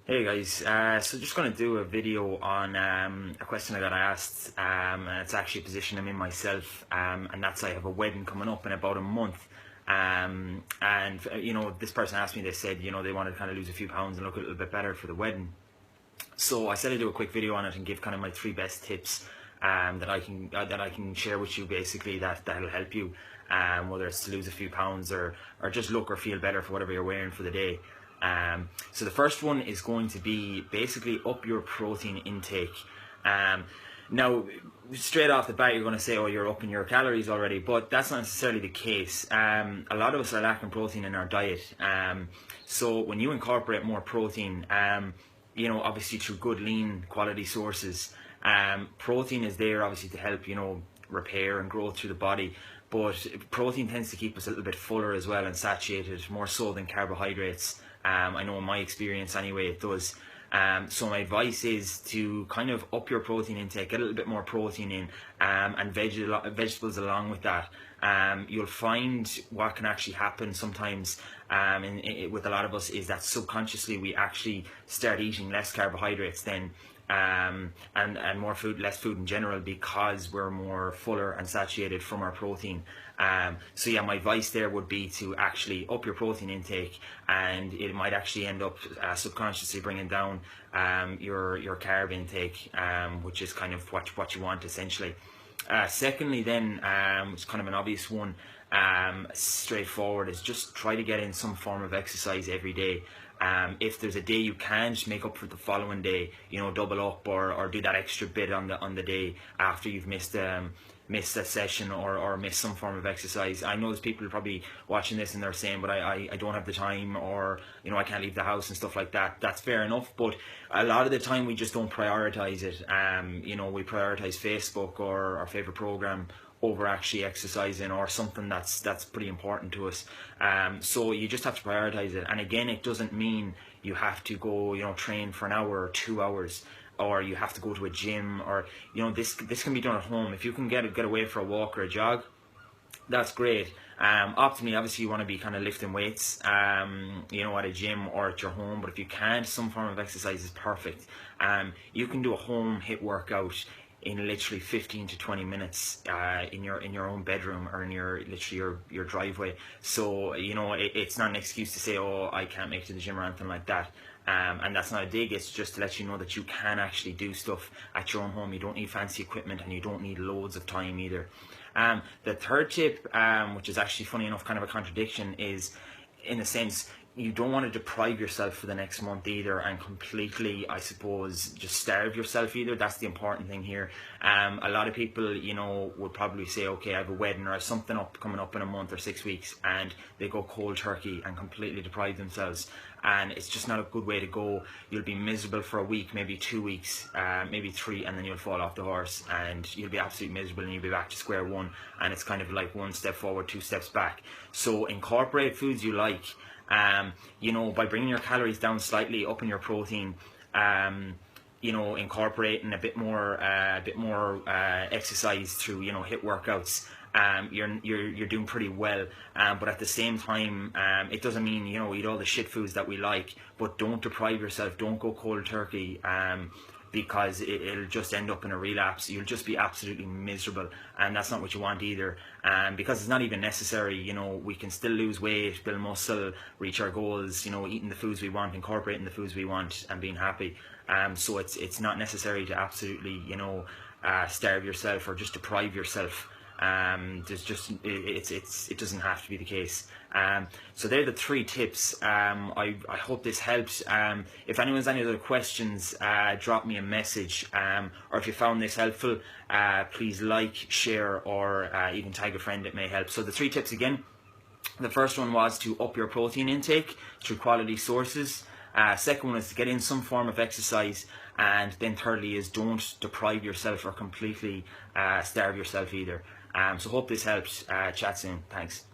Hey guys, so just going to do a video on a question I got asked, and it's actually a position I'm in myself, and that's I have a wedding coming up in about a month, and this person asked me, they said, they wanted to kind of lose a few pounds and look a little bit better for the wedding. So I said I'd do a quick video on it and give kind of my three best tips that I can share with you, basically, that'll help you, whether it's to lose a few pounds or just look or feel better for whatever you're wearing for the day. So the first one is going to be basically up your protein intake. Now, straight off the bat, you're going to say, oh, you're upping your calories already, but that's not necessarily the case. A lot of us are lacking protein in our diet. So when you incorporate more protein, obviously through good lean quality sources, protein is there obviously to help, repair and growth through the body. But protein tends to keep us a little bit fuller as well and satiated, more so than carbohydrates. I know in my experience anyway it does. So my advice is to kind of up your protein intake, get a little bit more protein in, and vegetables along with that. You'll find what can actually happen sometimes with a lot of us is that subconsciously we actually start eating less carbohydrates then, and less food in general, because we're more fuller and satiated from our protein. So yeah, my advice there would be to actually up your protein intake, and it might actually end up subconsciously bringing down your carb intake, which is kind of what you want essentially. Secondly then, it's kind of an obvious one, straightforward, is just try to get in some form of exercise every day. If there's a day you can, just make up for the following day, double up or do that extra bit on the day after you've missed a session or missed some form of exercise. I know there's people probably watching this and they're saying, but I don't have the time, or I can't leave the house and stuff like that. That's fair enough, but a lot of the time we just don't prioritize it. We prioritize Facebook or our favorite program over actually exercising or something that's pretty important to us. So you just have to prioritize it. And again, it doesn't mean you have to go train for an hour or 2 hours, or you have to go to a gym, or this can be done at home. If you can get away for a walk or a jog, that's great. Optimally, obviously you want to be kind of lifting weights at a gym or at your home, but if you can't, some form of exercise is perfect. You can do a home HIIT workout in literally 15 to 20 minutes in your own bedroom, or in your driveway. So it's not an excuse to say, oh, I can't make it to the gym or anything like that. And that's not a dig, it's just to let you know that you can actually do stuff at your own home. You don't need fancy equipment, and you don't need loads of time either. The third tip, which is actually funny enough kind of a contradiction, is, in a sense, you don't want to deprive yourself for the next month either, and completely, I suppose, just starve yourself either. That's the important thing here. A lot of people, would probably say, okay, I have a wedding or something coming up in a month or 6 weeks, and they go cold turkey and completely deprive themselves. And it's just not a good way to go. You'll be miserable for a week, maybe 2 weeks, maybe 3, and then you'll fall off the horse, and you'll be absolutely miserable, and you'll be back to square one. And it's kind of like 1 step forward, 2 steps back. So incorporate foods you like. By bringing your calories down slightly, upping your protein, incorporating a bit more exercise through HIIT workouts, you're doing pretty well. But at the same time, it doesn't mean eat all the shit foods that we like, but don't deprive yourself. Don't go cold turkey, because it'll just end up in a relapse. You'll just be absolutely miserable, and that's not what you want either. Because it's not even necessary. We can still lose weight, build muscle, reach our goals, eating the foods we want, incorporating the foods we want, and being happy. So it's not necessary to absolutely starve yourself or just deprive yourself. It doesn't have to be the case. So they're the 3 tips. I hope this helps. If anyone's any other questions, drop me a message, or if you found this helpful, please like, share, or even tag a friend. It may help. So the 3 tips again: the first one was to up your protein intake through quality sources. Second one is to get in some form of exercise, and then thirdly is don't deprive yourself or completely starve yourself either. So hope this helps. Chat soon. Thanks.